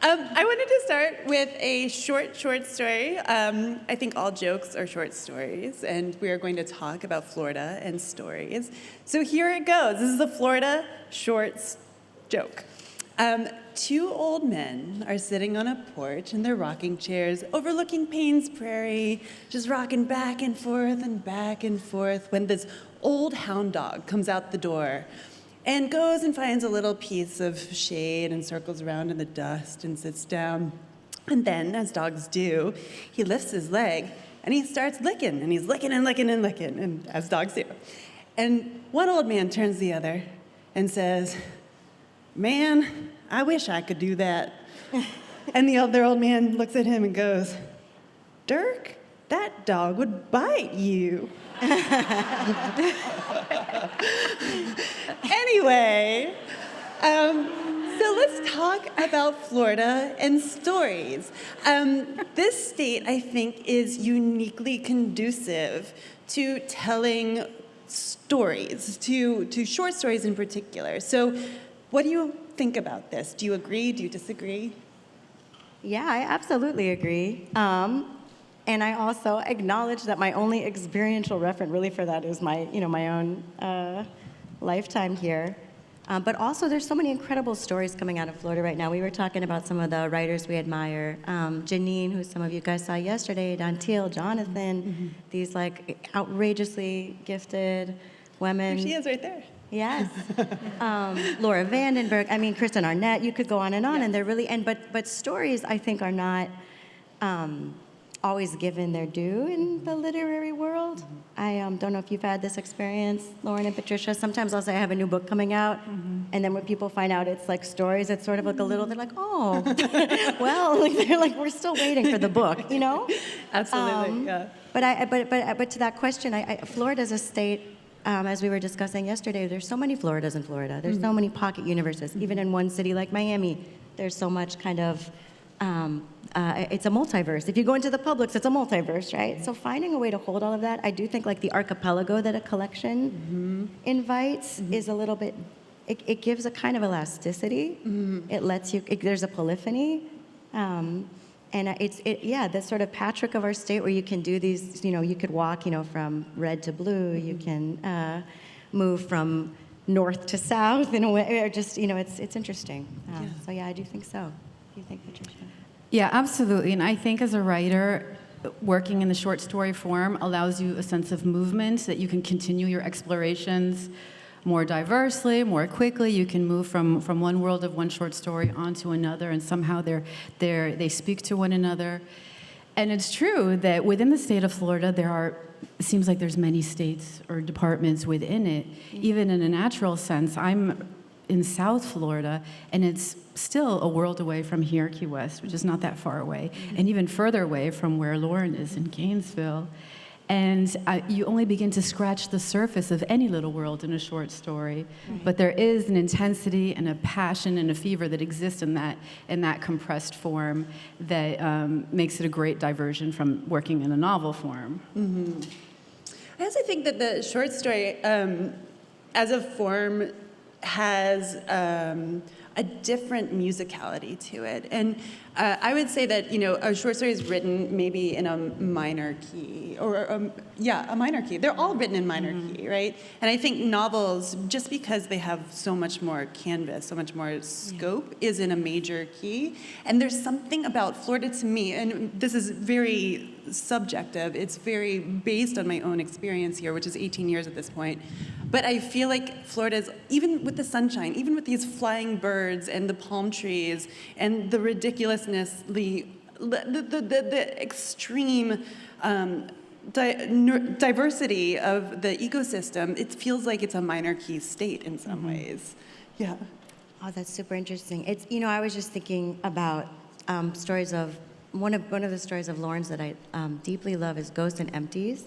I wanted to start with a short story. I think all jokes are short stories, and we are going to talk about Florida and stories. So here it goes. This is a Florida short joke. Two old men are sitting on a porch in their rocking chairs overlooking Payne's Prairie, just rocking back and forth when this old hound dog comes out the door and goes and finds a little piece of shade and circles around in the dust and sits down. And then, as dogs do, he lifts his leg and he starts licking, and he's licking and licking and licking, and as dogs do. And one old man turns to the other and says, "Man, I wish I could do that." And the other old man looks at him and goes, "Dirk, that dog would bite you." Anyway, so let's talk about Florida and stories. This state, I think, is uniquely conducive to telling stories, to short stories in particular. So what do you think about this? Do you agree? Do you disagree? Yeah, I absolutely agree. And I also acknowledge that my only experiential reference really for that is my own lifetime here. But also there's so many incredible stories coming out of Florida right now. We were talking about some of the writers we admire. Janine, who some of you guys saw yesterday, Dantil, Jonathan, these like outrageously gifted women. There she is right there. Yes. Laura Vandenberg, Kristen Arnett, you could go on, yes. and they're really, but stories I think are not always given their due in the literary world. I don't know if you've had this experience, Lauren and Patricia. Sometimes I'll say I have a new book coming out, and then when people find out it's like stories, it's sort of like a little, they're like, oh, well, they're like, we're still waiting for the book, you know? Absolutely, yeah. But to that question, Florida's a state, as we were discussing yesterday, there's so many Floridas in Florida. There's so many pocket universes. Even in one city like Miami, there's so much kind of, it's a multiverse. If you go into the Publix, it's a multiverse, right? So finding a way to hold all of that, I do think like the archipelago that a collection invites is a little bit, it gives a kind of elasticity. It lets you, there's a polyphony. And this sort of Patrick of our state where you can do these, you could walk, from red to blue, you can move from north to south in a way, or just, it's interesting. So yeah, I do think so. What do you think, Patricia? Yeah, absolutely. And I think as a writer, working in the short story form allows you a sense of movement, that you can continue your explorations more diversely, more quickly. You can move from one world of one short story onto another, and somehow they speak to one another. And it's true that within the state of Florida, it seems like there's many states or departments within it. Even in a natural sense, I'm in South Florida, and it's still a world away from here, Key West, which is not that far away, and even further away from where Lauren is in Gainesville. And you only begin to scratch the surface of any little world in a short story, but there is an intensity and a passion and a fever that exists in that compressed form that makes it a great diversion from working in a novel form. I also think that the short story, as a form, has a different musicality to it. And I would say that, a short story is written maybe in a minor key, or a minor key. They're all written in minor key, right? And I think novels, just because they have so much more canvas, so much more scope, is in a major key. And there's something about Florida to me, and this is very subjective, it's very based on my own experience here, which is 18 years at this point. But I feel like Florida's, even with the sunshine, even with these flying birds and the palm trees and the ridiculousness, the extreme diversity of the ecosystem, it feels like it's a minor key state in some ways. Yeah. Oh, that's super interesting. It's, I was just thinking about stories of, one of the stories of Lauren's that I deeply love is Ghosts and Empties.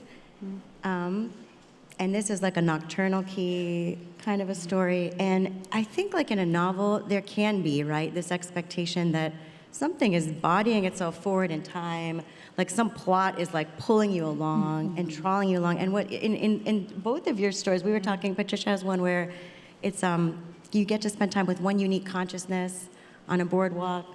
And this is like a nocturnal key kind of a story. And I think like in a novel, there can be, right, this expectation that something is bodying itself forward in time, like some plot is like pulling you along and drawing you along. And what in both of your stories, we were talking, Patricia has one where it's you get to spend time with one unique consciousness. on a boardwalk,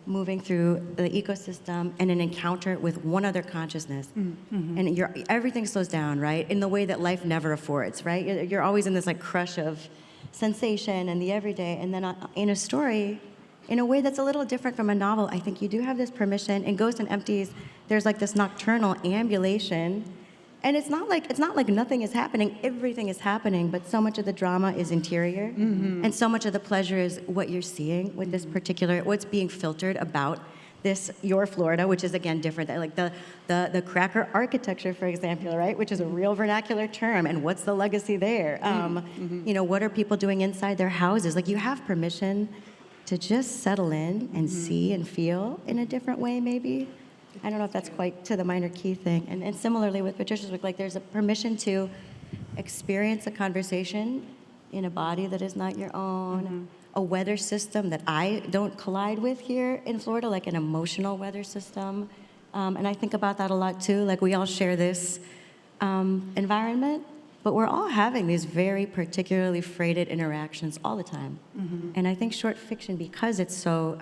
moving through the ecosystem, and an encounter with one other consciousness. And everything slows down, right? In the way that life never affords, right? You're always in this like crush of sensation and the everyday. And then in a story, in a way that's a little different from a novel, I think you do have this permission. In Ghosts and Empties, there's like this nocturnal ambulation. And it's not like nothing is happening. Everything is happening, but so much of the drama is interior, and so much of the pleasure is what you're seeing with this particular, what's being filtered about this your Florida, which is again different. Like the cracker architecture, for example, right, which is a real vernacular term, and what's the legacy there? You know, what are people doing inside their houses? Like you have permission to just settle in and see and feel in a different way, maybe. I don't know if that's quite to the minor key thing. And similarly with Patricia's work, like there's a permission to experience a conversation in a body that is not your own, a weather system that I don't collide with here in Florida, like an emotional weather system. And I think about that a lot too. Like we all share this environment, but we're all having these very particularly freighted interactions all the time. And I think short fiction, because it's so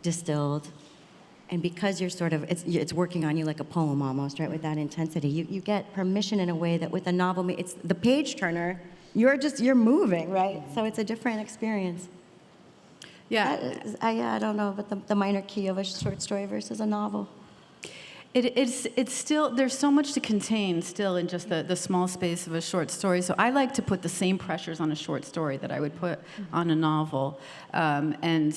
distilled, and because you're sort of, it's working on you like a poem almost, right, with that intensity, you get permission in a way that with a novel, it's the page turner, you're moving, right? So it's a different experience. Yeah. I don't know, but the minor key of a short story versus a novel. It's still, there's so much to contain still in just the small space of a short story. So I like to put the same pressures on a short story that I would put on a novel, and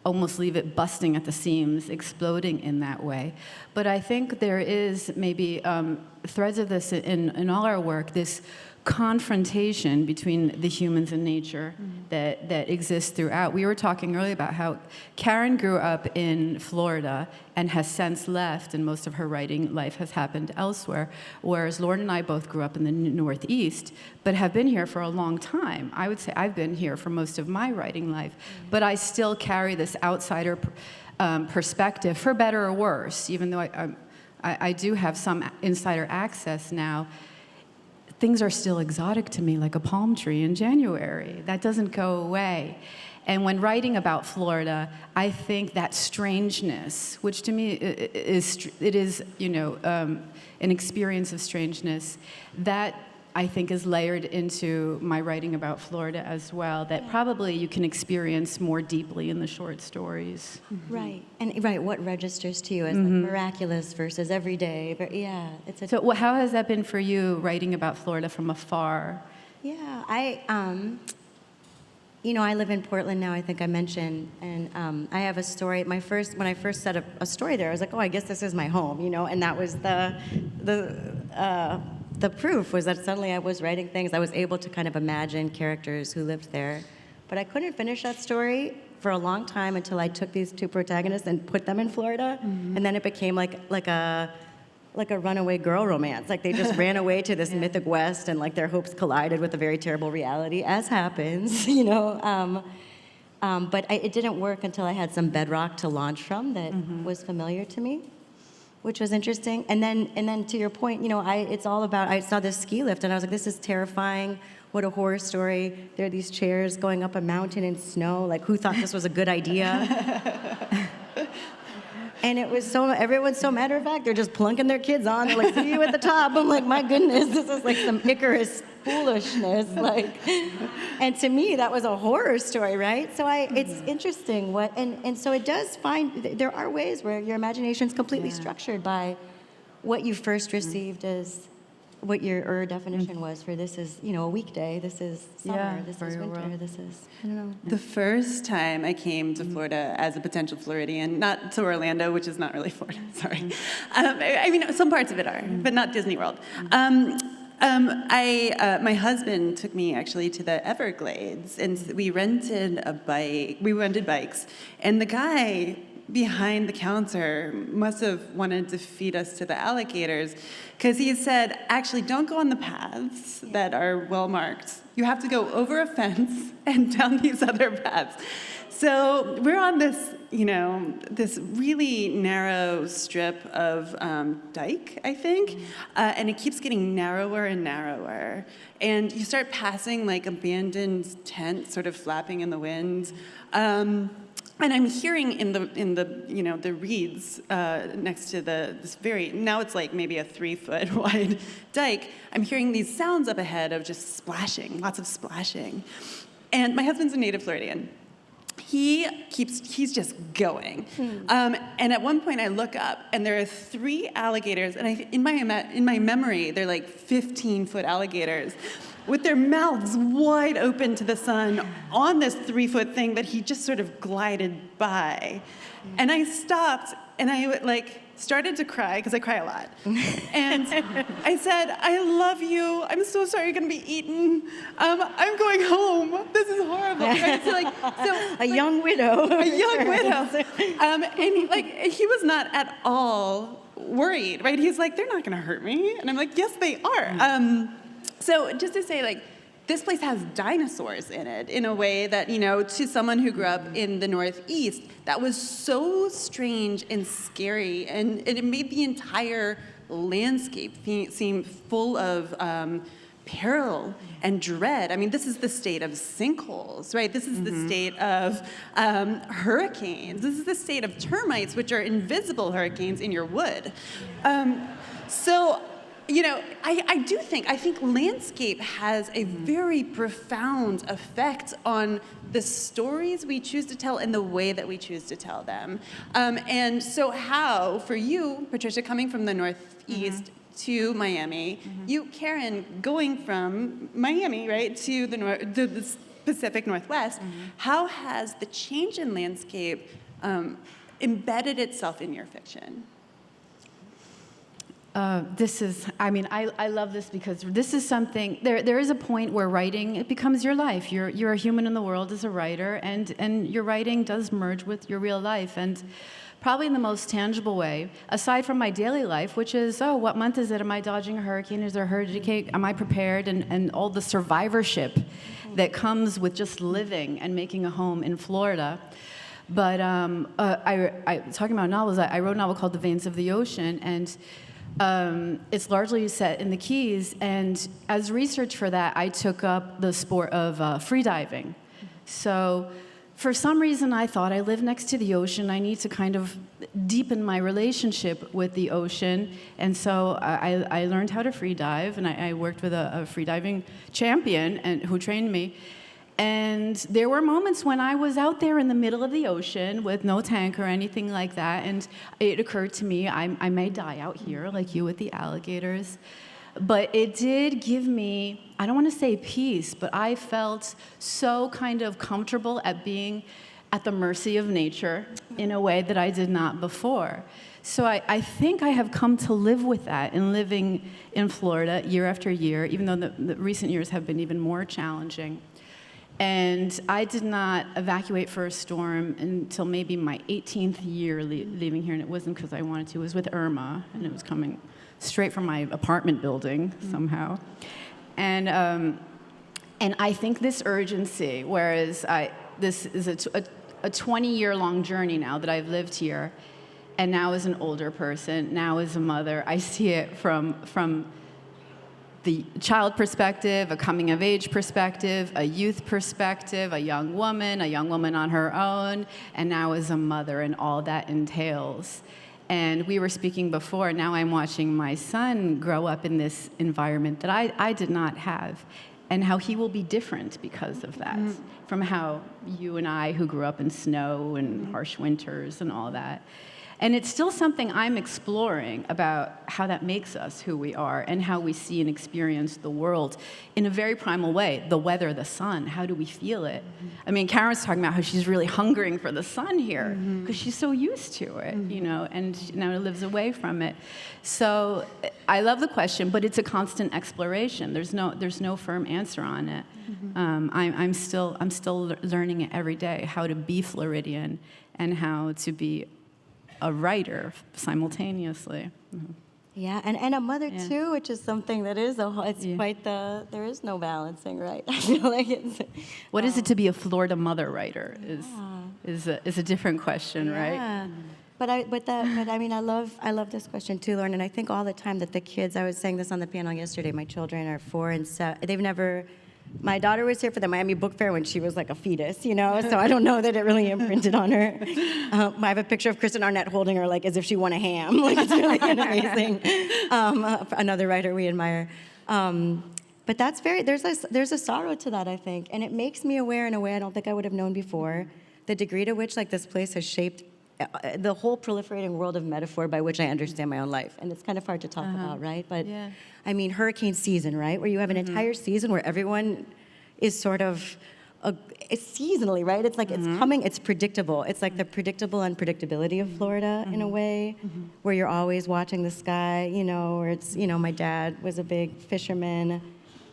almost leave it busting at the seams, exploding in that way. But I think there is maybe threads of this in all our work, this confrontation between the humans and nature that exists throughout. We were talking earlier about how Karen grew up in Florida and has since left, and most of her writing life has happened elsewhere, whereas Lauren and I both grew up in the Northeast, but have been here for a long time. I would say I've been here for most of my writing life, but I still carry this outsider perspective, for better or worse, even though I do have some insider access now. Things are still exotic to me, like a palm tree in January. That doesn't go away. And when writing about Florida, I think that strangeness, which to me is an experience of strangeness, that I think is layered into my writing about Florida as well, that probably you can experience more deeply in the short stories. Right. And what registers to you as like miraculous versus everyday, but yeah, it's a... So how has that been for you, writing about Florida from afar? Yeah, I live in Portland now, I think I mentioned, and I have a story. When I first set up a story there, I was like, oh, I guess this is my home, and that was the proof was that suddenly I was writing things. I was able to kind of imagine characters who lived there. But I couldn't finish that story for a long time until I took these two protagonists and put them in Florida. And then it became like a runaway girl romance. Like they just ran away to this mythic West, and like their hopes collided with a very terrible reality, as happens, But it didn't work until I had some bedrock to launch from that was familiar to me, which was interesting. And then to your point, it's all about, I saw this ski lift and I was like, this is terrifying. What a horror story. There are these chairs going up a mountain in snow. Like, who thought this was a good idea? And it was everyone's so matter of fact. They're just plunking their kids on. They're like, see you at the top. I'm like, my goodness, this is like some Icarus foolishness. And to me, that was a horror story, right? So it's interesting and so it does there are ways where your imagination is completely structured by what you first received as what your definition was for this is, a weekday, this is summer, this is winter, this is, I don't know. The first time I came to Florida as a potential Floridian, not to Orlando, which is not really Florida, sorry. I mean, some parts of it are, but not Disney World. My husband took me actually to the Everglades, and we rented bikes, and the guy behind the counter must have wanted to feed us to the alligators, because he said, actually, don't go on the paths that are well marked. You have to go over a fence and down these other paths. So we're on this, this really narrow strip of dike, I think, and it keeps getting narrower and narrower. And you start passing like abandoned tents sort of flapping in the wind. And I'm hearing in the the reeds next to this now it's like maybe a 3-foot wide dike. I'm hearing these sounds up ahead of just splashing, lots of splashing. And my husband's a native Floridian. He's just going. And at one point I look up and there are 3 alligators, and in my memory they're like 15-foot alligators, with their mouths wide open to the sun on this 3-foot thing that he just sort of glided by. And I stopped and I started to cry, because I cry a lot. And I said, I love you. I'm so sorry you're going to be eaten. I'm going home. This is horrible. Right? So, young widow. A young widow. And he was not at all worried, right? He's like, they're not going to hurt me. And I'm like, yes, they are. So just to say, this place has dinosaurs in it in a way that, to someone who grew up in the Northeast, that was so strange and scary, and it made the entire landscape seem full of peril and dread. I mean, this is the state of sinkholes, right? This is the state of hurricanes. This is the state of termites, which are invisible hurricanes in your wood. I think landscape has a very profound effect on the stories we choose to tell and the way that we choose to tell them. And so how, for you, Patricia, coming from the Northeast to Miami, you, Karen, going from Miami, right, to the Pacific Northwest, how has the change in landscape embedded itself in your fiction? I love this because this is something, there is a point where writing, it becomes your life. You're a human in the world as a writer, and your writing does merge with your real life. And probably in the most tangible way, aside from my daily life, which is, what month is it? Am I dodging a hurricane? Is there a hurricane? Am I prepared? And all the survivorship that comes with just living and making a home in Florida. But talking about novels, I wrote a novel called The Veins of the Ocean, and it's largely set in the Keys, and as research for that, I took up the sport of freediving. So for some reason, I thought I live next to the ocean. I need to kind of deepen my relationship with the ocean, and so I learned how to freedive, and I worked with a freediving champion who trained me. And there were moments when I was out there in the middle of the ocean with no tank or anything like that, and it occurred to me, I may die out here like you with the alligators. But it did give me, I don't want to say peace, but I felt so kind of comfortable at being at the mercy of nature in a way that I did not before. So I think I have come to live with that in living in Florida year after year, even though the recent years have been even more challenging. And I did not evacuate for a storm until maybe my 18th year leaving here, and it wasn't because I wanted to. It was with Irma, and it was coming straight from my apartment building somehow. And I think this urgency, whereas this is a 20-year-long journey now that I've lived here, and now as an older person, now as a mother, I see it from the child perspective, a coming-of-age perspective, a youth perspective, a young woman on her own, and now as a mother and all that entails. And we were speaking before, now I'm watching my son grow up in this environment that I did not have, and how he will be different because of that, from how you and I, who grew up in snow and harsh winters and all that. And it's still something I'm exploring about how that makes us who we are and how we see and experience the world in a very primal way. The weather, the sun, how do we feel it? I mean, Karen's talking about how she's really hungering for the sun here because she's so used to it, and now lives away from it. So I love the question, but it's a constant exploration. There's no firm answer on it. I'm still learning it every day, how to be Floridian and how to be a writer simultaneously. Yeah, and a mother too, which is something that is quite there is no balancing, right? I feel like it's. What is it to be a Florida mother writer? Is a different question, right? But I mean, I love this question too, Lauren. And I think all the time that the kids, I was saying this on the panel yesterday. My children are 4 and 7. They've never My daughter was here for the Miami Book Fair when she was like a fetus, you know, so I don't know that it really imprinted on her. I have a picture of Kristen Arnett holding her like as if she won a ham. Like, it's really amazing. Another writer we admire. But that's there's a sorrow to that, I think, and it makes me aware in a way I don't think I would have known before, the degree to which like this place has shaped the whole proliferating world of metaphor by which I understand my own life. And it's kind of hard to talk about, right? But Yeah. I mean, hurricane season, right? Where you have an entire season where everyone is sort of, it's seasonally, right? It's like it's coming, it's predictable. It's like the predictable unpredictability of Florida in a way, where you're always watching the sky, you know, or it's, you know, my dad was a big fisherman.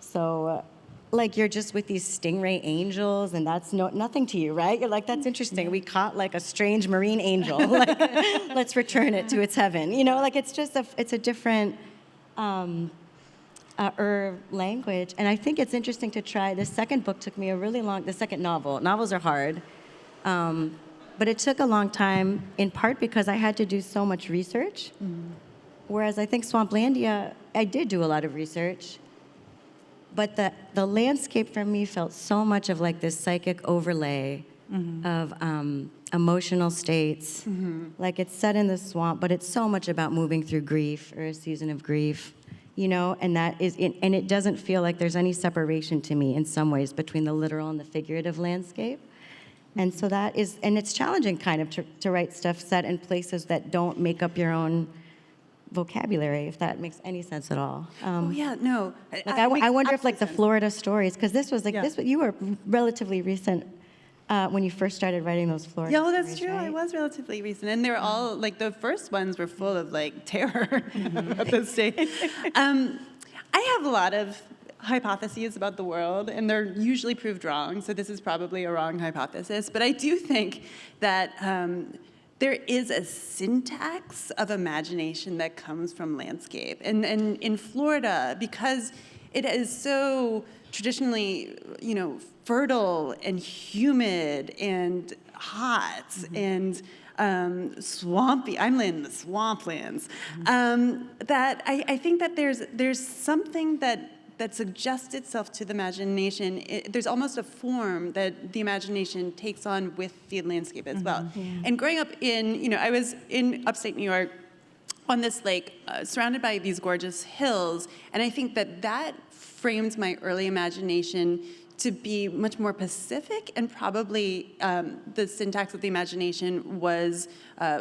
So like you're just with these stingray angels and that's nothing to you, right? You're like, that's interesting. We caught like a strange marine angel. Like, let's return it to its heaven. You know, like it's just it's a different language. And I think it's interesting to try. The second book took me the second novel. Novels are hard. But it took a long time, in part because I had to do so much research. Whereas I think Swamplandia, I did do a lot of research. But the landscape for me felt so much of like this psychic overlay of emotional states. Like it's set in the swamp, but it's so much about moving through grief or a season of grief, you know, and and it doesn't feel like there's any separation to me in some ways between the literal and the figurative landscape. And so and it's challenging kind of to write stuff set in places that don't make up your own vocabulary, if that makes any sense at all. Oh yeah, no. Like I wonder if like the sense. Florida stories, because this was like you were relatively recent when you first started writing those Florida. Yeah, well, that's stories, true. right? I was relatively recent, and they're all like the first ones were full of like terror at this stage. I have a lot of hypotheses about the world, and they're usually proved wrong. So this is probably a wrong hypothesis, but I do think that. There is a syntax of imagination that comes from landscape. And in Florida, because it is so traditionally, you know, fertile and humid and hot and swampy, I'm in the swamplands, that I think that there's something that suggests itself to the imagination. There's almost a form that the imagination takes on with the landscape as well. Yeah. And growing up I was in upstate New York on this lake, surrounded by these gorgeous hills, and I think that framed my early imagination to be much more Pacific, and probably the syntax of the imagination was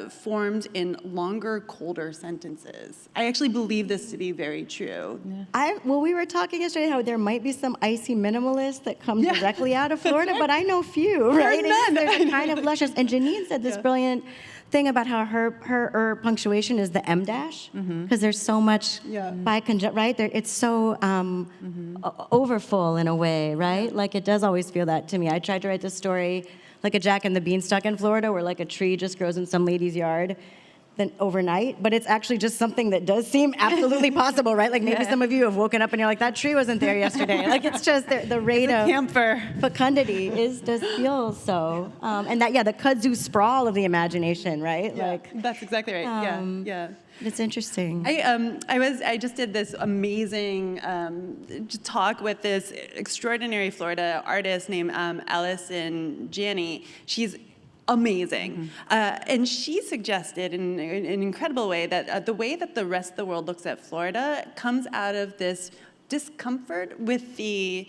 formed in longer, colder sentences. I actually believe this to be very true. Yeah. Well, we were talking yesterday how there might be some icy minimalists that come directly out of Florida, but I know few, right? There's a kind of luscious. And Janine said this brilliant thing about how her punctuation is the M dash, because there's so much right? It's so overfull in a way, right? Like it does always feel that to me. I tried to write this story like a Jack and the Beanstalk in Florida, where like a tree just grows in some lady's yard then overnight, but it's actually just something that does seem absolutely possible, right? Like maybe some of you have woken up and you're like, that tree wasn't there yesterday. Like it's just the rate of camper fecundity does feel so, and that the kudzu sprawl of the imagination, right? Yeah, Like that's exactly right. Yeah. It's interesting. I just did this amazing talk with this extraordinary Florida artist named Allison Janney. She's amazing. And she suggested in an incredible way that the way that the rest of the world looks at Florida comes out of this discomfort with the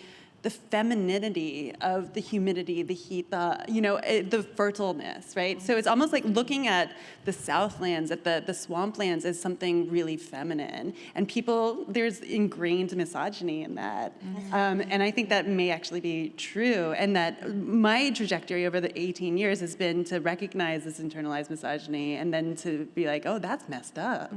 femininity of the humidity, the heat, the fertileness, right? So it's almost like looking at the Southlands, at the swamplands as something really feminine. And there's ingrained misogyny in that. And I think that may actually be true. And that my trajectory over the 18 years has been to recognize this internalized misogyny and then to be like, oh, that's messed up,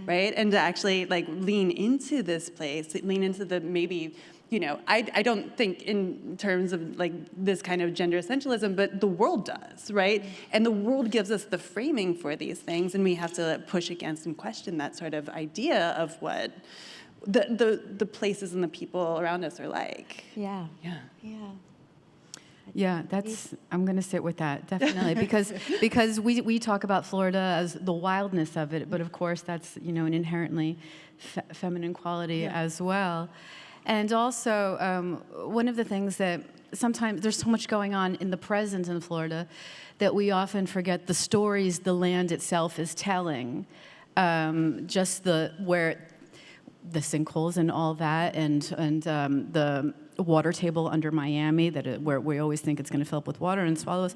right? And to actually like lean into this place, lean into the maybe, I don't think in terms of like this kind of gender essentialism, but the world does, right? And the world gives us the framing for these things, and we have to push against and question that sort of idea of what the places and the people around us are like. Yeah. Yeah, I'm going to sit with that, definitely, because we talk about Florida as the wildness of it, but of course that's, an inherently feminine quality as well. And also, one of the things that sometimes there's so much going on in the present in Florida that we often forget the stories the land itself is telling. Just where the sinkholes and all that, and the water table under Miami where we always think it's going to fill up with water and swallow us.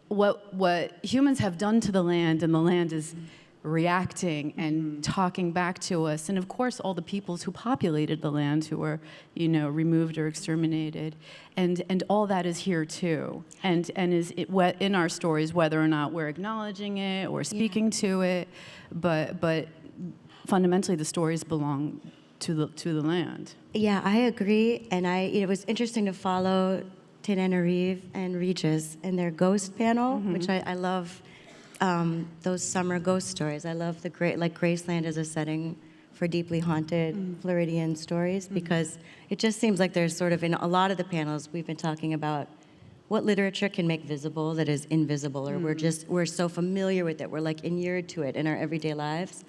What humans have done to the land, and the land is reacting and talking back to us, and of course all the peoples who populated the land who were, removed or exterminated, and all that is here too, and is in our stories, whether or not we're acknowledging it or speaking to it, but fundamentally the stories belong to the land. Yeah, I agree, and it was interesting to follow Tenerife and Regis and their ghost panel, which I love. Those summer ghost stories. I love Graceland as a setting for deeply haunted Floridian stories, because it just seems like there's sort of, in a lot of the panels we've been talking about what literature can make visible that is invisible, or we're so familiar with it, we're like inured to it in our everyday lives.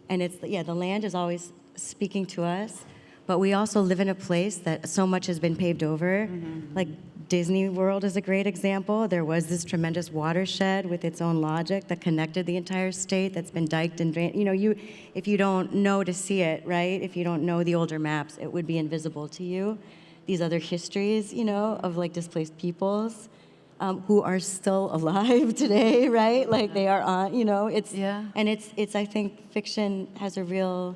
And the land is always speaking to us, but we also live in a place that so much has been paved over. Like Disney World is a great example. There was this tremendous watershed with its own logic that connected the entire state that's been diked and drained. If you don't know to see it, right? If you don't know the older maps, it would be invisible to you. These other histories, of like displaced peoples who are still alive today, right? Like they are on, And it's I think fiction has a real,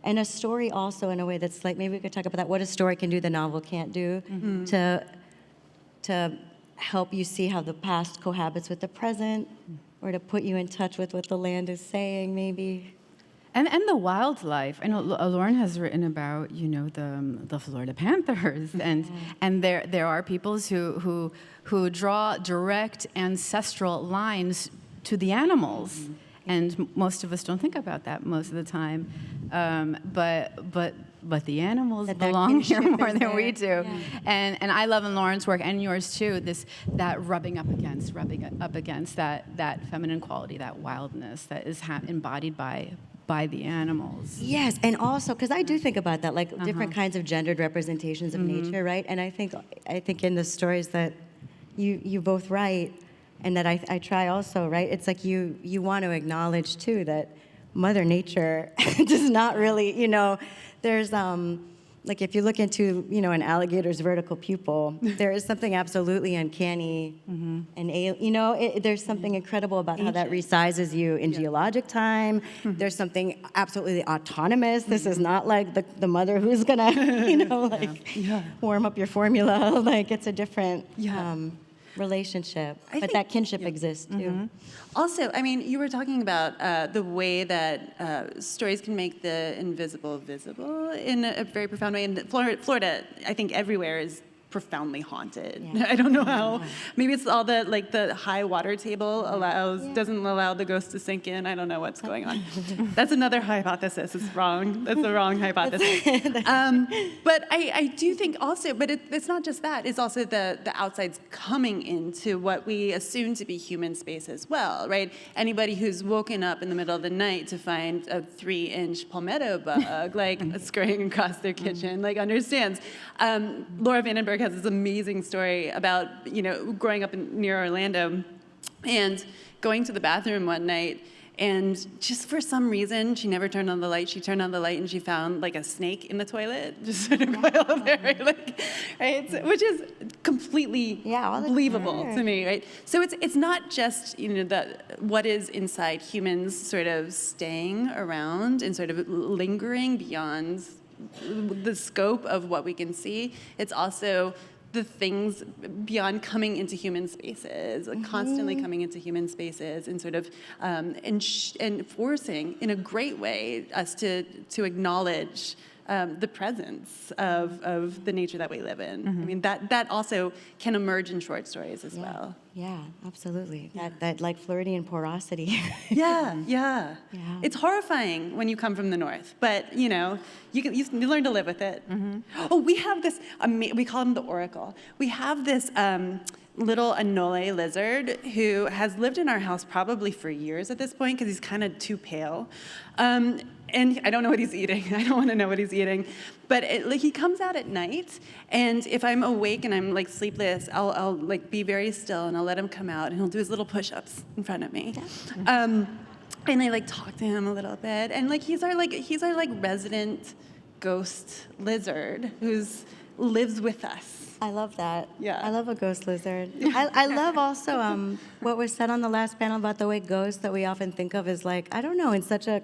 and a story also in a way that's like, maybe we could talk about that, what a story can do the novel can't do, to help you see how the past cohabits with the present, or to put you in touch with what the land is saying, maybe. And the wildlife. I know Lauren has written about, the Florida Panthers, and there are peoples who draw direct ancestral lines to the animals, and most of us don't think about that most of the time. But the animals belong here more than we do. Yeah. And I love in Lauren's work, and yours too, that rubbing up against that feminine quality, that wildness that is embodied by the animals. Yes, and also, because I do think about that, like different kinds of gendered representations of nature, right? And I think in the stories that you both write, and that I try also, right? It's like you want to acknowledge too that Mother Nature does not really, there's like if you look into, an alligator's vertical pupil, there is something absolutely uncanny and there's something incredible about how that resizes you in geologic time. There's something absolutely autonomous. This is not like the mother who's gonna, warm up your formula. Like it's a different relationship, but that kinship exists too. Also, you were talking about the way that stories can make the invisible visible in a very profound way. And Florida, I think everywhere is profoundly haunted. Yeah. I don't know how. Maybe it's all the high water table doesn't allow the ghost to sink in. I don't know what's going on. That's another hypothesis. It's wrong. That's the wrong hypothesis. But I do think also, but it's not just that. It's also the outside's coming into what we assume to be human space as well, right? Anybody who's woken up in the middle of the night to find a 3-inch palmetto bug scurrying across their kitchen, understands. Laura Vandenberg has this amazing story about, growing up near Orlando and going to the bathroom one night, and just for some reason, she never turned on the light. She turned on the light and she found a snake in the toilet, just sort of coiled there, right? So, which is completely believable to me, right? So it's not just, what is inside humans sort of staying around and sort of lingering beyond the scope of what we can see. It's also the things beyond coming into human spaces, constantly coming into human spaces, and sort of and forcing in a great way us to acknowledge the presence of the nature that we live in. That also can emerge in short stories as well. Yeah, absolutely. That Floridian porosity. Yeah. It's horrifying when you come from the north, but you learn to live with it. Oh, we have this. We call them the Oracle. We have this little anole lizard who has lived in our house probably for years at this point because he's kind of too pale. And I don't know what he's eating. I don't want to know what he's eating. But he comes out at night, and if I'm awake and I'm like sleepless, I'll like be very still, and I'll let him come out, and he'll do his little push-ups in front of me. And I like talk to him a little bit, and like he's our resident ghost lizard who's lives with us. I love that. Yeah. I love a ghost lizard. I love also what was said on the last panel about the way ghosts that we often think of as like, I don't know, in such a,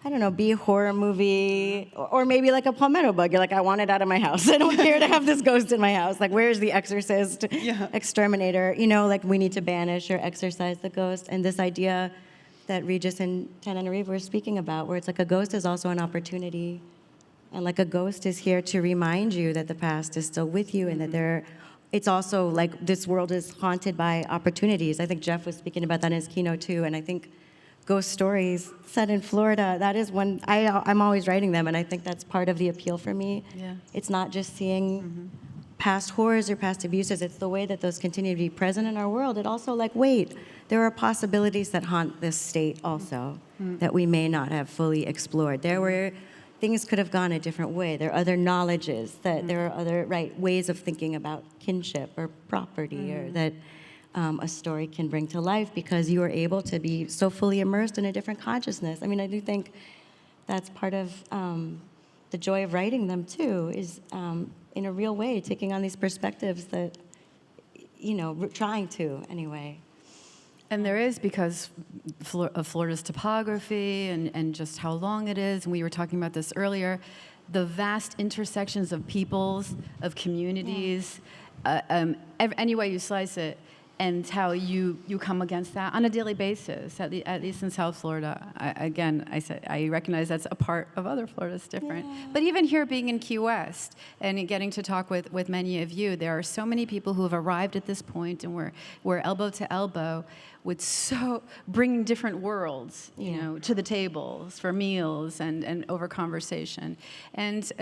I don't know, B horror movie, or maybe like a palmetto bug. You're like, I want it out of my house. I don't care to have this ghost in my house. Like, where's the exorcist, exterminator? You know, like we need to banish or exorcise the ghost. And this idea that Regis and Tananarive were speaking about, where it's like a ghost is also an opportunity. And like a ghost is here to remind you that the past is still with you, and that it's also like this world is haunted by opportunities. I think Jeff was speaking about that in his keynote too, and I think ghost stories set in Florida, that is one, I'm always writing them, and I think that's part of the appeal for me. Yeah. It's not just seeing past horrors or past abuses, it's the way that those continue to be present in our world. It also like, wait, there are possibilities that haunt this state also that we may not have fully explored. There were things could have gone a different way. There are other knowledges, that there are other ways of thinking about kinship or property, or that a story can bring to life because you are able to be so fully immersed in a different consciousness. I mean, I do think that's part of the joy of writing them too, is in a real way taking on these perspectives that, you know, trying to anyway. And there is, because of Florida's topography and just how long it is, and we were talking about this earlier, the vast intersections of peoples, of communities, any way you slice it, and how you come against that on a daily basis, at least in South Florida. I recognize that's a part of other Florida that's different. Yeah. But even here being in Key West and getting to talk with many of you, there are so many people who have arrived at this point, and we're elbow to elbow with bringing different worlds, you know, to the tables for meals and over conversation. And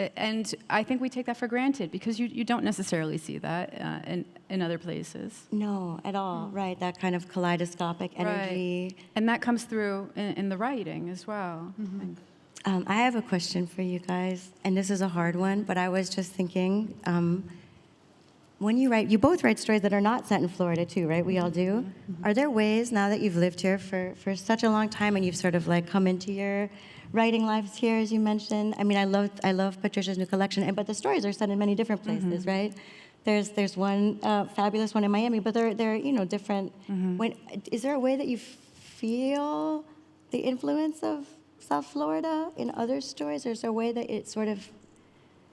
I think we take that for granted because you don't necessarily see that in other places. No, at all. Right, that kind of kaleidoscopic energy. Right. And that comes through in the writing as well. I have a question for you guys, and this is a hard one, but I was just thinking, when you write, you both write stories that are not set in Florida too, right? We all do. Are there ways, now that you've lived here for such a long time and you've sort of like come into your writing lives here, as you mentioned? I mean, I love Patricia's new collection, but the stories are set in many different places, right? There's one fabulous one in Miami, but they're you know, different. Is there a way that you feel the influence of South Florida in other stories, or is there a way that it sort of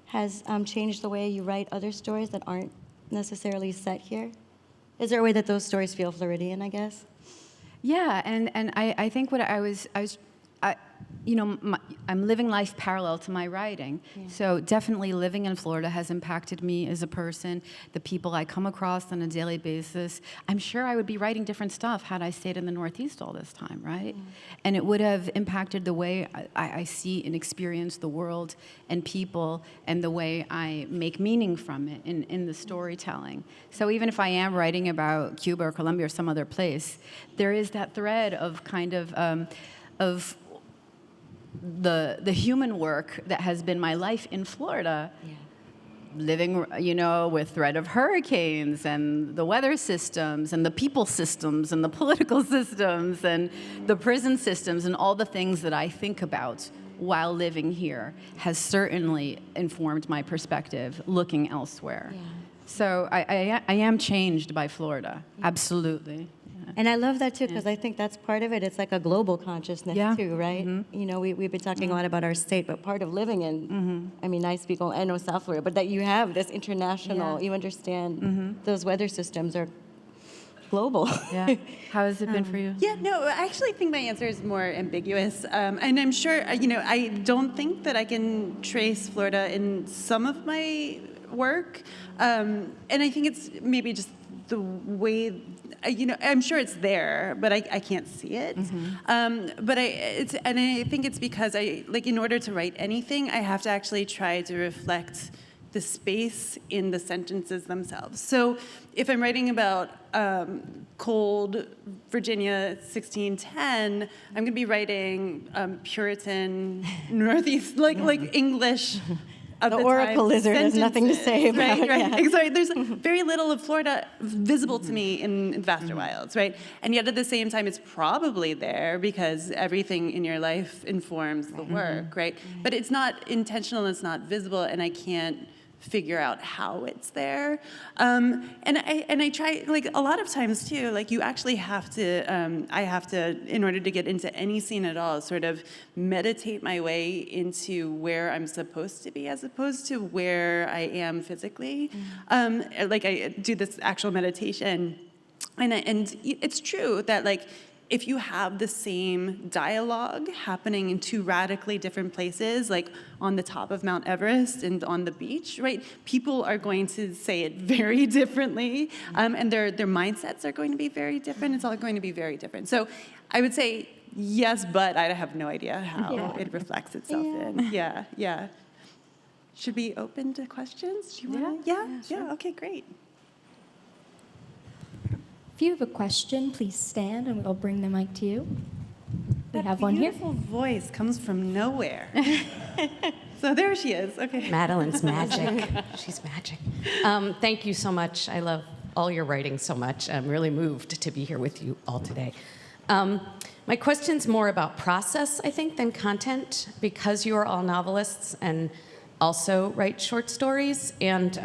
has changed the way you write other stories that aren't necessarily set here? Is there a way that those stories feel Floridian, I guess? Yeah, and I think what you know, I'm living life parallel to my writing. Yeah. So definitely living in Florida has impacted me as a person, the people I come across on a daily basis. I'm sure I would be writing different stuff had I stayed in the Northeast all this time, right? And it would have impacted the way I see and experience the world and people, and the way I make meaning from it in the storytelling. So even if I am writing about Cuba or Colombia or some other place, there is that thread of kind of the human work that has been my life in Florida, living, you know, with threat of hurricanes and the weather systems and the people systems and the political systems and the prison systems and all the things that I think about while living here has certainly informed my perspective looking elsewhere. Yeah. So I am changed by Florida, absolutely. And I love that too, because I think that's part of it. It's like a global consciousness too, right? You know, we've been talking a lot about our state, but part of living in, I mean, I know South Florida, but that you have this international, you understand those weather systems are global. Yeah. How has it been for you? Yeah, no, I actually think my answer is more ambiguous. And I'm sure, you know, I don't think that I can trace Florida in some of my work. And I think it's maybe just the way, you know, I'm sure it's there, but I can't see it. But I think it's because in order to write anything, I have to actually try to reflect the space in the sentences themselves. So if I'm writing about cold Virginia 1610, I'm going to be writing Puritan Northeast, like English. The Oracle lizard has nothing to say about it. Right. Yeah. Sorry, there's very little of Florida visible to me in vaster wilds, right? And yet at the same time, it's probably there because everything in your life informs the work, right? But it's not intentional, it's not visible, and I can't figure out how it's there. And I try, like a lot of times too, like you actually have to, I have to, in order to get into any scene at all, sort of meditate my way into where I'm supposed to be as opposed to where I am physically. Like I do this actual meditation, and it's true that like, if you have the same dialogue happening in two radically different places, like on the top of Mount Everest and on the beach, right? People are going to say it very differently, and their mindsets are going to be very different. It's all going to be very different. So I would say yes, but I have no idea how it reflects itself in. Yeah. Should we open to questions? Do you want to? Yeah. Okay, great. If you have a question, please stand and we'll bring the mic to you. We have one here. That beautiful voice comes from nowhere. So there she is. Okay. Madeline's magic. She's magic. Thank you so much. I love all your writing so much. I'm really moved to be here with you all today. My question's more about process, I think, than content, because you are all novelists and also write short stories. And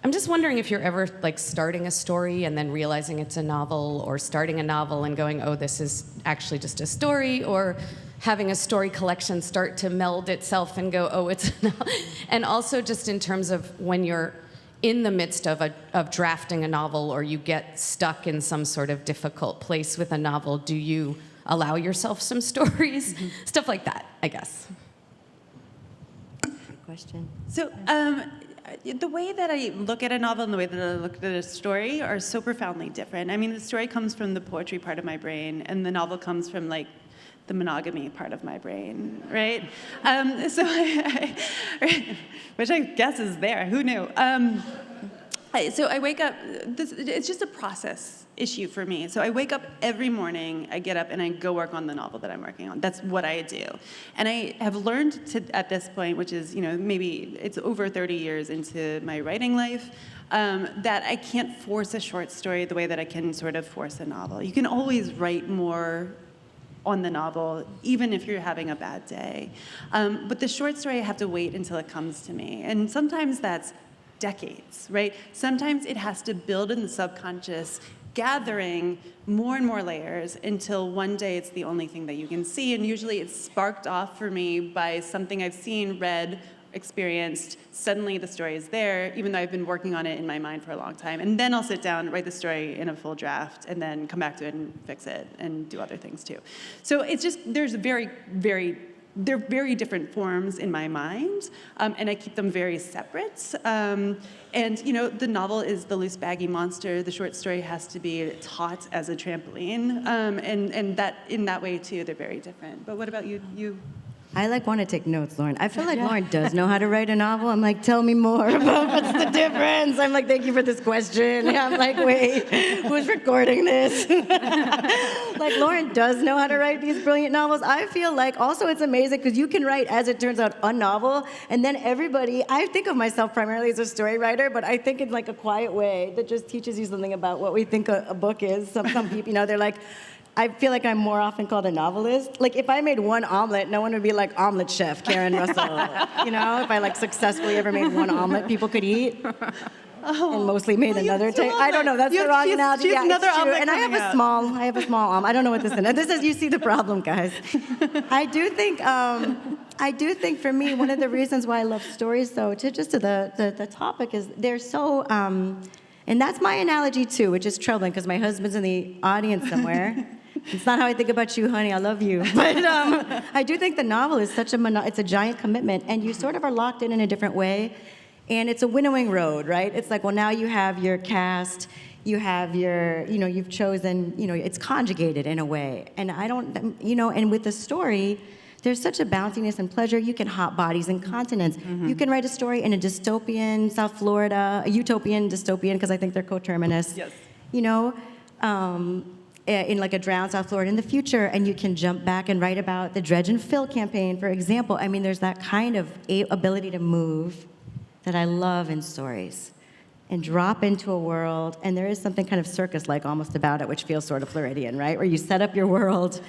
I'm just wondering if you're ever like starting a story and then realizing it's a novel, or starting a novel and going, oh, this is actually just a story, or having a story collection start to meld itself and go, oh, it's a novel. And also just in terms of when you're in the midst of drafting a novel, or you get stuck in some sort of difficult place with a novel, do you allow yourself some stories? Stuff like that, I guess. Good question. So the way that I look at a novel and the way that I look at a story are so profoundly different. I mean, the story comes from the poetry part of my brain, and the novel comes from like the monogamy part of my brain, right? Which I guess is there. Who knew? So I wake up. It's just a process issue for me. So I wake up every morning. I get up and I go work on the novel that I'm working on. That's what I do. And I have learned to, at this point, which is maybe it's over 30 years into my writing life, that I can't force a short story the way that I can sort of force a novel. You can always write more on the novel, even if you're having a bad day. But the short story, I have to wait until it comes to me. And sometimes that's decades, right? Sometimes it has to build in the subconscious, gathering more and more layers until one day it's the only thing that you can see. And usually it's sparked off for me by something I've seen, read, experienced. Suddenly the story is there, even though I've been working on it in my mind for a long time. And then I'll sit down, write the story in a full draft, and then come back to it and fix it and do other things too. So it's just, there's they're very different forms in my mind, and I keep them very separate. And the novel is the loose, baggy monster. The short story has to be taught as a trampoline, and that in that way too, they're very different. But what about you? I want to take notes, Lauren. I feel like Lauren does know how to write a novel. I'm like, tell me more about what's the difference. I'm like, thank you for this question. I'm like, wait, who's recording this? Like, Lauren does know how to write these brilliant novels. I feel like also it's amazing because you can write, as it turns out, a novel, and then everybody, I think of myself primarily as a story writer, but I think in like a quiet way that just teaches you something about what we think a book is. Some people, they're like, I feel like I'm more often called a novelist. Like, if I made one omelet, no one would be like, omelet chef, Karen Russell. If I successfully ever made one omelet people could eat. And mostly made another type. I don't know. That's the wrong analogy. Yeah, it's true. And I have a small omelet. I don't know what this is. This is, you see the problem, guys. I do think for me, one of the reasons why I love stories, though, to the topic is they're so, and that's my analogy too, which is troubling because my husband's in the audience somewhere. It's not how I think about you, honey. I love you. But I do think the novel is it's a giant commitment, and you sort of are locked in a different way. And it's a winnowing road, right? It's like, well, now you have your cast, you have your, you've chosen, it's conjugated in a way. And I don't, and with the story, there's such a bounciness and pleasure. You can hop bodies and continents. You can write a story in a dystopian South Florida, a utopian dystopian, because I think they're coterminous. Yes. You know, in like a drowned South Florida in the future, and you can jump back and write about the Dredge and Fill campaign, for example. I mean, there's that kind of ability to move that I love in stories and drop into a world, and there is something kind of circus-like almost about it, which feels sort of Floridian, right? Where you set up your world,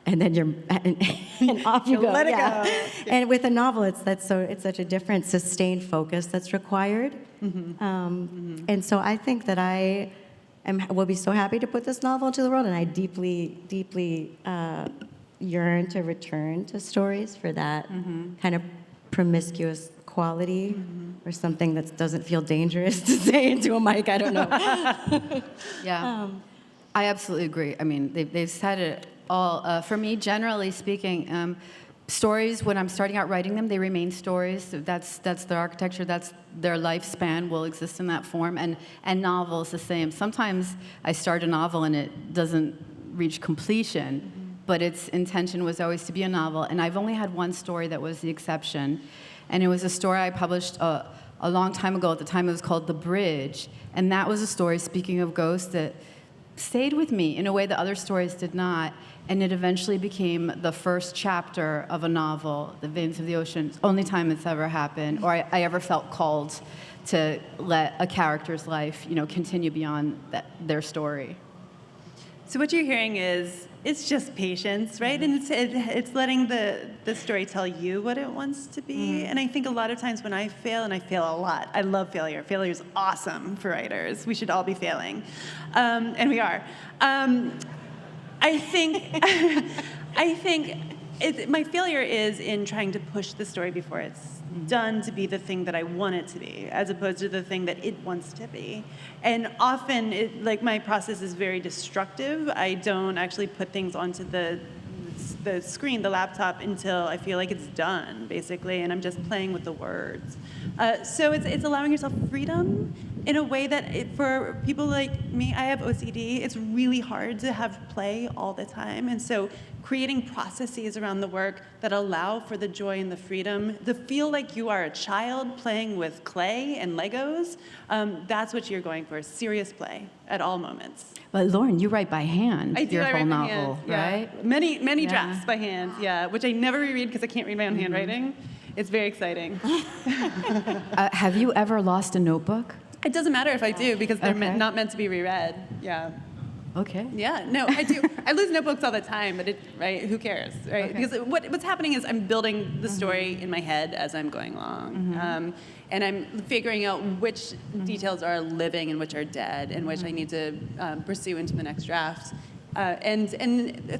and then and off you go. Let it go. And with a novel, it's such a different, sustained focus that's required. And so I think that I will be so happy to put this novel into the world, and I deeply, deeply yearn to return to stories for that kind of promiscuous quality, or something that doesn't feel dangerous to say into a mic. I don't know. Yeah, I absolutely agree. I mean, they've said it all. For me, generally speaking, stories, when I'm starting out writing them, they remain stories. So that's their architecture. That's their lifespan will exist in that form. And novels the same. Sometimes I start a novel and it doesn't reach completion, but its intention was always to be a novel. And I've only had one story that was the exception. And it was a story I published a long time ago. At the time, it was called The Bridge. And that was a story, speaking of ghosts, that stayed with me in a way that other stories did not. And it eventually became the first chapter of a novel, The Veins of the Ocean. Only time it's ever happened, or I ever felt called to let a character's life, continue beyond their story. So what you're hearing is, it's just patience, right? And it's letting the story tell you what it wants to be. And I think a lot of times when I fail, and I fail a lot, I love failure. Failure is awesome for writers. We should all be failing. And we are. I think my failure is in trying to push the story before it's done to be the thing that I want it to be, as opposed to the thing that it wants to be. And often, my process is very destructive. I don't actually put things onto the screen, the laptop, until I feel like it's done, basically, and I'm just playing with the words. So it's allowing yourself freedom in a way that for people like me, I have OCD, it's really hard to have play all the time. And so creating processes around the work that allow for the joy and the freedom, to feel like you are a child playing with clay and Legos, that's what you're going for, serious play at all moments. But Lauren, you write by hand. I do, your I whole write by novel, hand, yeah. right? Many Yeah. drafts by hand, yeah, which I never reread because I can't read my own handwriting. It's very exciting. Have you ever lost a notebook? It doesn't matter if I do, because they're Okay. not meant to be reread, yeah. Okay. Yeah, no, I do. I lose notebooks all the time, but right? Who cares, right? Okay. Because what's happening is I'm building the story in my head as I'm going along, and I'm figuring out which details are living and which are dead, and which I need to pursue into the next draft. And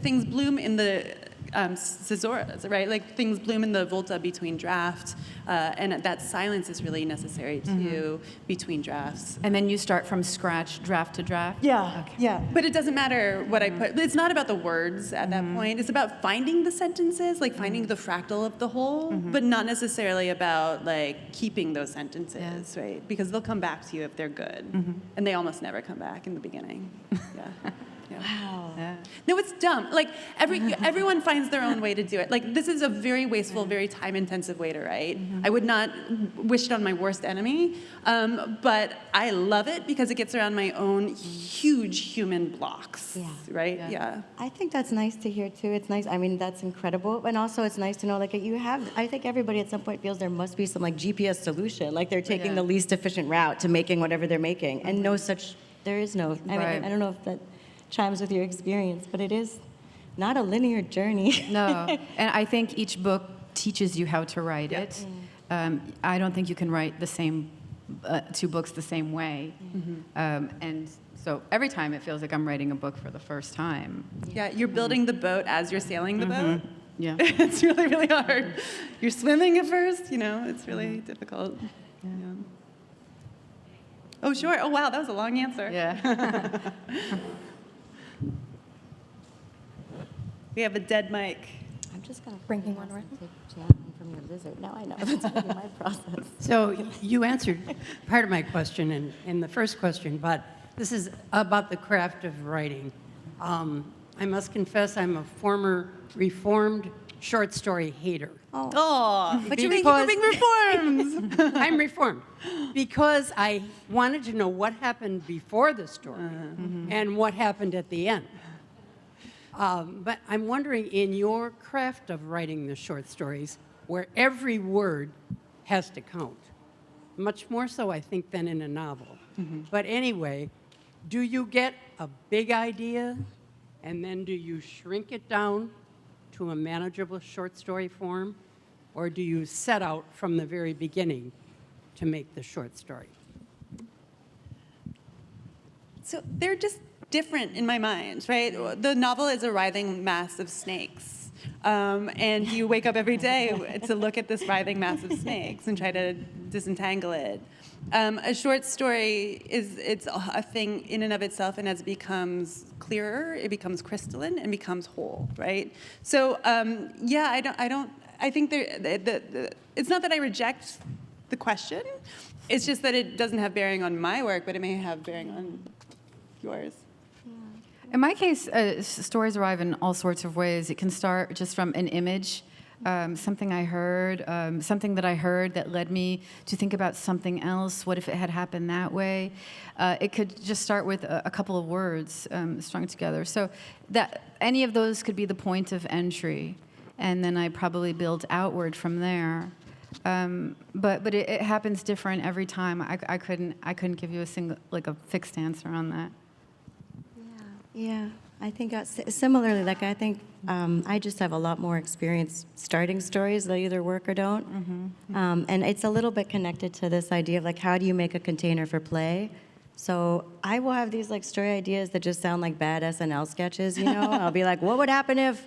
things bloom in the caesuras, right? Like things bloom in the volta between drafts, and that silence is really necessary too between drafts. And then you start from scratch, draft to draft? Yeah, Okay. yeah. But it doesn't matter what I put. It's not about the words at that point. It's about finding the sentences, like finding the fractal of the whole, but not necessarily about like keeping those sentences, right? Because they'll come back to you if they're good, and they almost never come back in the beginning. Yeah. Yeah. Wow. Yeah. No, it's dumb. Like everyone finds their own way to do it. Like this is a very wasteful, very time-intensive way to write. I would not wish it on my worst enemy, but I love it because it gets around my own huge human blocks. Yeah. Right? Yeah. Yeah. I think that's nice to hear too. It's nice. I mean, that's incredible. And also, it's nice to know, like, I think everybody at some point feels there must be some like GPS solution, like they're taking Yeah. the least efficient route to making whatever they're making, and there is no. I mean, Right. I don't know if that chimes with your experience, but it is not a linear journey. No. And I think each book teaches you how to write it. I don't think you can write the same two books the same way. And so every time it feels like I'm writing a book for the first time. Yeah. You're building the boat as you're sailing the boat. Yeah. It's really, really hard. You're swimming at first, it's really difficult. Yeah. Oh, sure. Oh, wow. That was a long answer. Yeah. We have a dead mic. I'm just gonna Bringing one around. take jam from your lizard. Now I know that's gonna be my process. So you answered part of my question in the first question, but this is about the craft of writing. I must confess I'm a former Reformed short story hater. Oh, but you're making reforms. I'm reformed because I wanted to know what happened before the story and what happened at the end. But I'm wondering, in your craft of writing the short stories, where every word has to count, much more so, I think, than in a novel. But anyway, do you get a big idea, and then do you shrink it down to a manageable short story form, or do you set out from the very beginning to make the short story? So they're just different in my mind, right? The novel is a writhing mass of snakes. And you wake up every day to look at this writhing mass of snakes and try to disentangle it. A short story it's a thing in and of itself, and as it becomes clearer, it becomes crystalline and becomes whole, right? So I think it's not that I reject the question. It's just that it doesn't have bearing on my work, but it may have bearing on yours. In my case, stories arrive in all sorts of ways. It can start just from an image, something I heard, something that I heard that led me to think about something else. What if it had happened that way? It could just start with a couple of words strung together. So that any of those could be the point of entry, and then I probably build outward from there. But it happens different every time. I couldn't give you a fixed answer on that. Yeah, I think similarly, I think I just have a lot more experience starting stories that either work or don't. And it's a little bit connected to this idea of how do you make a container for play? So I will have these story ideas that just sound like bad SNL sketches, I'll be like, what would happen if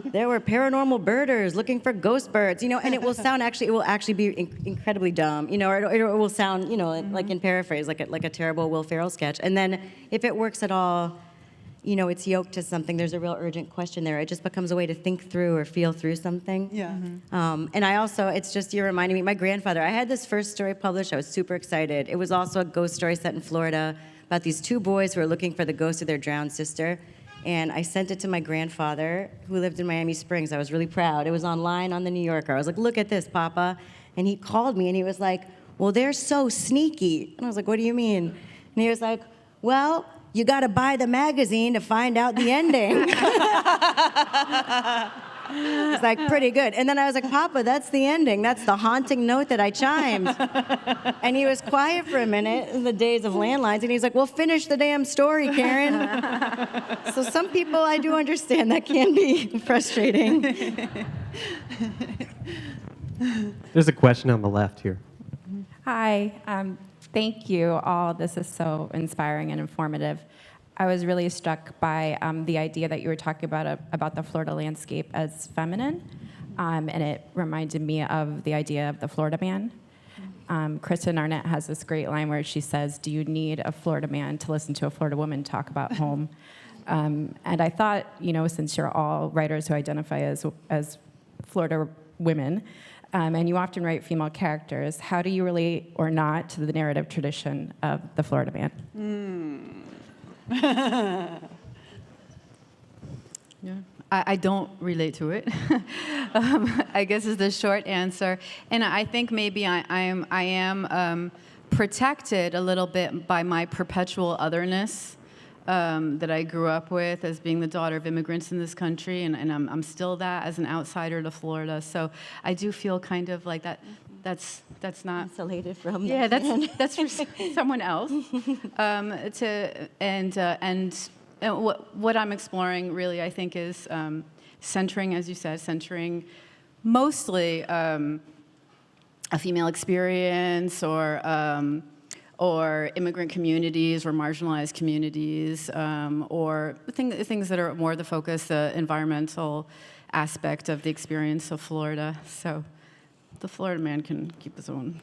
there were paranormal birders looking for ghost birds, and it will actually be incredibly dumb, or it will sound, like in paraphrase, like a terrible Will Ferrell sketch. And then if it works at all, it's yoked to something. There's a real urgent question there. It just becomes a way to think through or feel through something. Yeah. And I also, it's just, you're reminding me, my grandfather, I had this first story published. I was super excited. It was also a ghost story set in Florida about these two boys who were looking for the ghost of their drowned sister. And I sent it to my grandfather, who lived in Miami Springs. I was really proud. It was online on the New Yorker. I was like, look at this, Papa. And he called me and he was like, well, they're so sneaky. And I was like, what do you mean? And he was like, well, you got to buy the magazine to find out the ending. It's pretty good. And then I was like, Papa, that's the ending. That's the haunting note that I chimed. And he was quiet for a minute in the days of landlines, and he's like, well, finish the damn story, Karen. So some people, I do understand that can be frustrating. There's a question on the left here. Hi. Thank you all. This is so inspiring and informative. I was really struck by the idea that you were talking about the Florida landscape as feminine, and it reminded me of the idea of the Florida man. Kristen Arnett has this great line where she says, do you need a Florida man to listen to a Florida woman talk about home? And I thought, since you're all writers who identify as Florida women, and you often write female characters, how do you relate or not to the narrative tradition of the Florida man? Yeah, I don't relate to it. I guess is the short answer. And I think maybe I am protected a little bit by my perpetual otherness that I grew up with as being the daughter of immigrants in this country, and I'm still that as an outsider to Florida. So I do feel kind of like that. That's not Isolated from yeah. that. That's for someone else. What I'm exploring really, I think, is centering, as you said, centering mostly a female experience or immigrant communities or marginalized communities, or things that are more the focus, the environmental aspect of the experience of Florida. So the Florida man can keep his own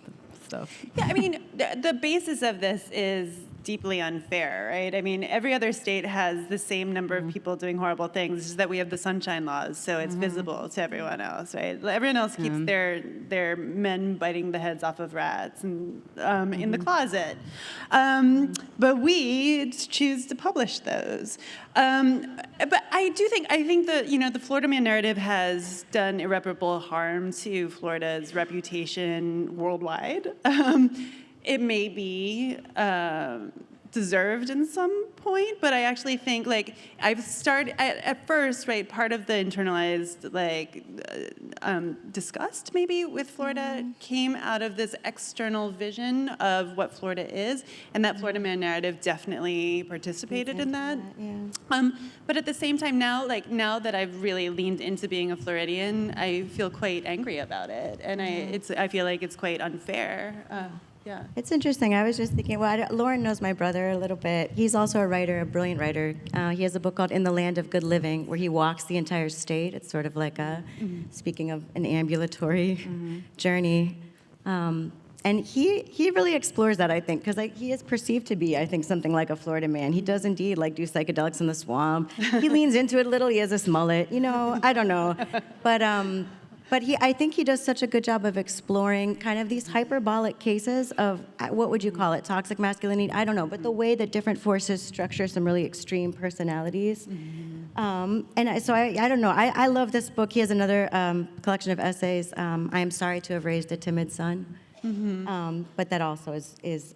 stuff. Yeah, I mean, the basis of this is deeply unfair, right? I mean, every other state has the same number of people doing horrible things. It's just that we have the sunshine laws, so it's visible to everyone else, right? Everyone else keeps their men biting the heads off of rats and in the closet, but we choose to publish those. But I think the Florida Man narrative has done irreparable harm to Florida's reputation worldwide. It may be deserved in some point, but I actually think I've started at first, right? Part of the internalized disgust maybe with Florida came out of this external vision of what Florida is, and that Florida Man narrative definitely participated in that. But at the same time now that I've really leaned into being a Floridian, I feel quite angry about it, and I feel like it's quite unfair. Yeah. It's interesting. I was just thinking, Lauren knows my brother a little bit. He's also a writer, a brilliant writer. He has a book called In the Land of Good Living, where he walks the entire state. It's sort of like speaking of an ambulatory journey. And he really explores that, I think, because he is perceived to be, I think, something like a Florida man. He does indeed do psychedelics in the swamp. He leans into it a little. He has this mullet. I don't know. But I think he does such a good job of exploring kind of these hyperbolic cases of, what would you call it, toxic masculinity? I don't know, but the way that different forces structure some really extreme personalities. So I don't know. I love this book. He has another collection of essays, I Am Sorry to Have Raised a Timid Son. But that also is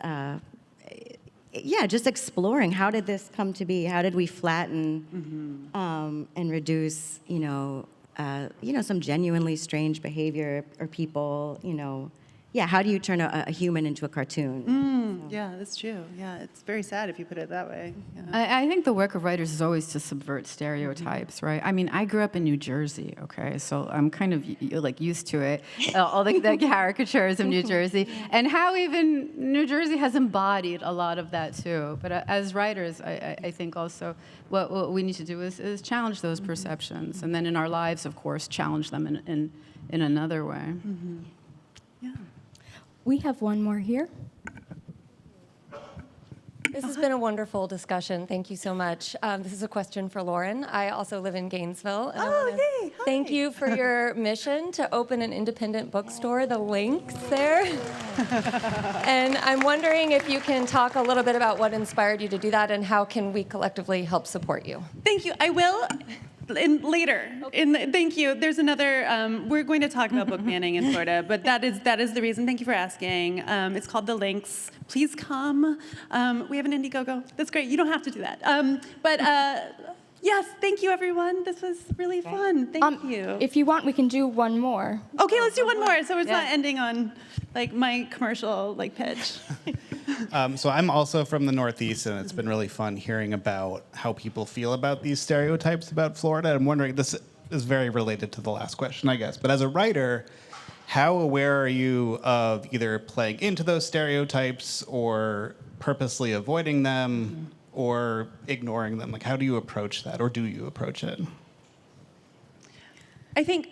just exploring how did this come to be? How did we flatten and reduce, some genuinely strange behavior or people, how do you turn a human into a cartoon? Yeah, that's true. Yeah, it's very sad if you put it that way. Yeah. I think the work of writers is always to subvert stereotypes, right? I mean, I grew up in New Jersey, okay, so I'm kind of used to it, all the caricatures of New Jersey, and how even New Jersey has embodied a lot of that too. But as writers, I think also what we need to do is challenge those perceptions, and then in our lives, of course, challenge them in another way. Yeah. We have one more here. This has been a wonderful discussion. Thank you so much. This is a question for Lauren. I also live in Gainesville. And Yay! Hi. Thank you for your mission to open an independent bookstore. The link's there. And I'm wondering if you can talk a little bit about what inspired you to do that and how can we collectively help support you. Thank you. I will. Later. Thank you. There's another. We're going to talk about book banning in Florida, but that is the reason. Thank you for asking. It's called The Links. Please come. We have an Indiegogo. That's great. You don't have to do that. Yes. Thank you, everyone. This was really fun. Thank you. If you want, we can do one more. Okay, let's do one more. So it's not ending on my commercial pitch. So I'm also from the Northeast, and it's been really fun hearing about how people feel about these stereotypes about Florida. I'm wondering, this is very related to the last question, I guess, but as a writer, how aware are you of either playing into those stereotypes or purposely avoiding them or ignoring them? How do you approach that, or do you approach it? I think,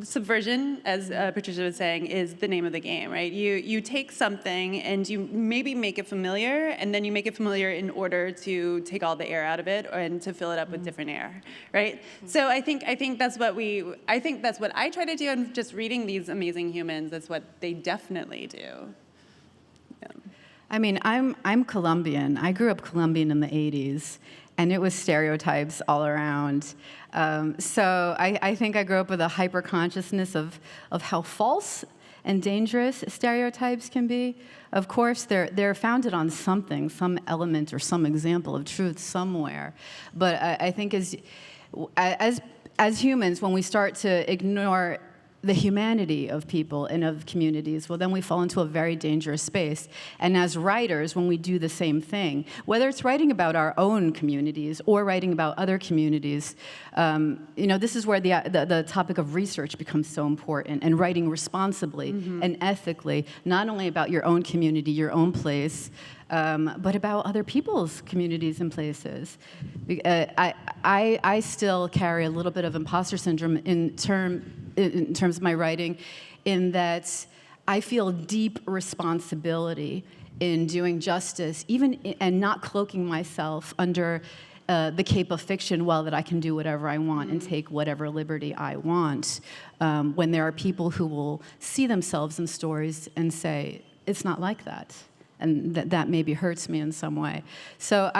subversion, as Patricia was saying, is the name of the game, right? You take something and you maybe make it familiar, and then you make it familiar in order to take all the air out of it and to fill it up with different air, right? So I think that's what I try to do, and just reading these amazing humans, that's what they definitely do. Yeah. I mean, I'm Colombian. I grew up Colombian in the 80s, and it was stereotypes all around. So I think I grew up with a hyper-consciousness of how false and dangerous stereotypes can be. Of course, they're founded on something, some element or some example of truth somewhere. But I think as humans, when we start to ignore the humanity of people and of communities, well, then we fall into a very dangerous space. And as writers, when we do the same thing, whether it's writing about our own communities or writing about other communities, this is where the topic of research becomes so important, and writing responsibly and ethically, not only about your own community, your own place, but about other people's communities and places. I still carry a little bit of imposter syndrome in terms of my writing, in that I feel deep responsibility in doing justice, and not cloaking myself under the cape of fiction, well, that I can do whatever I want and take whatever liberty I want, when there are people who will see themselves in stories and say, it's not like that. And that maybe hurts me in some way. So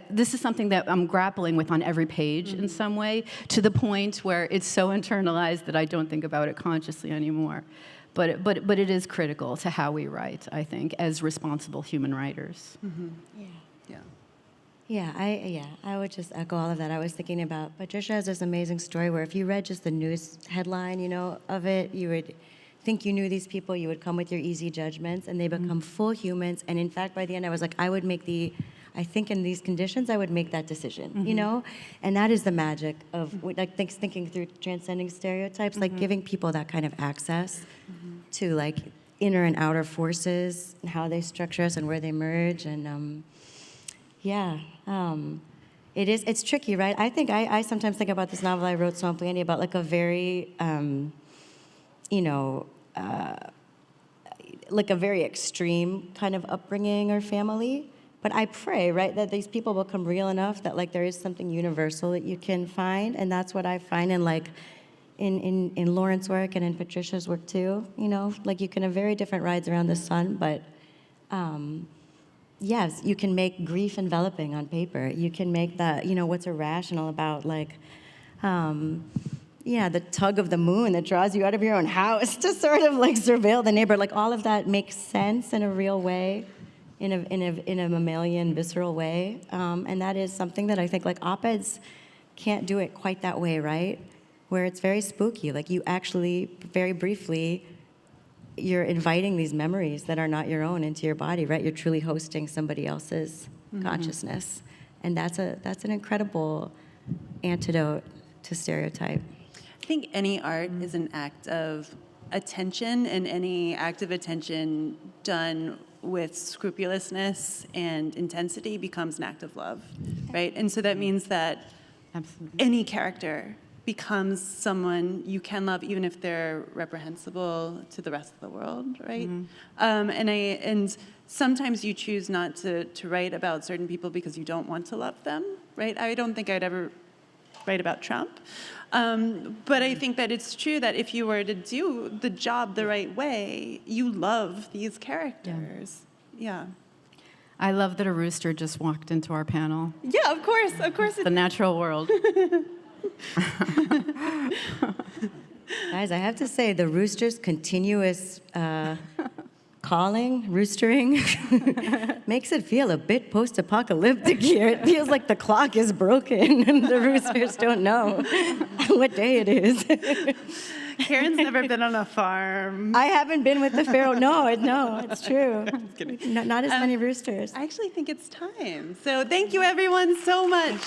this is something that I'm grappling with on every page in some way, to the point where it's so internalized that I don't think about it consciously anymore. But it is critical to how we write, I think, as responsible human writers. I would just echo all of that. I was thinking about, Patricia has this amazing story where if you read just the news headline, of it, you would think you knew these people, you would come with your easy judgments, and they become full humans. And in fact, by the end, I was like, I think in these conditions, I would make that decision, And that is the magic of thinking through transcending stereotypes, like giving people that kind of access to like inner and outer forces and how they structure us and where they merge. And it's tricky, right? I think I sometimes think about this novel I wrote, So Amply, about like a very, like a very extreme kind of upbringing or family. But I pray, right, that these people become real enough that like there is something universal that you can find, and that's what I find in like in Lauren's work and in Patricia's work too. Like you can have very different rides around the sun, but yes, you can make grief enveloping on paper. You can make that, what's irrational about like. The tug of the moon that draws you out of your own house to sort of like surveil the neighbor. Like all of that makes sense in a real way, in a mammalian, visceral way. And that is something that I think like op-eds can't do it quite that way, right? Where it's very spooky. Like you actually, very briefly, you're inviting these memories that are not your own into your body, right? You're truly hosting somebody else's consciousness. And that's an incredible antidote to stereotype. I think any art is an act of attention, and any act of attention done with scrupulousness and intensity becomes an act of love, right? And so that means that any character becomes someone you can love, even if they're reprehensible to the rest of the world, right? And sometimes you choose not to write about certain people because you don't want to love them, right? I don't think I'd ever write about Trump. But I think that it's true that if you were to do the job the right way, you love these characters. Yeah. I love that a rooster just walked into our panel. Yeah, of course. The natural world. Guys, I have to say, the rooster's continuous calling, roostering, makes it feel a bit post-apocalyptic here. It feels like the clock is broken and the roosters don't know what day it is. Karen's never been on a farm. I haven't been with the pharaoh. No, it's true. Just kidding. Not as many roosters. I actually think it's time. So thank you, everyone, so much.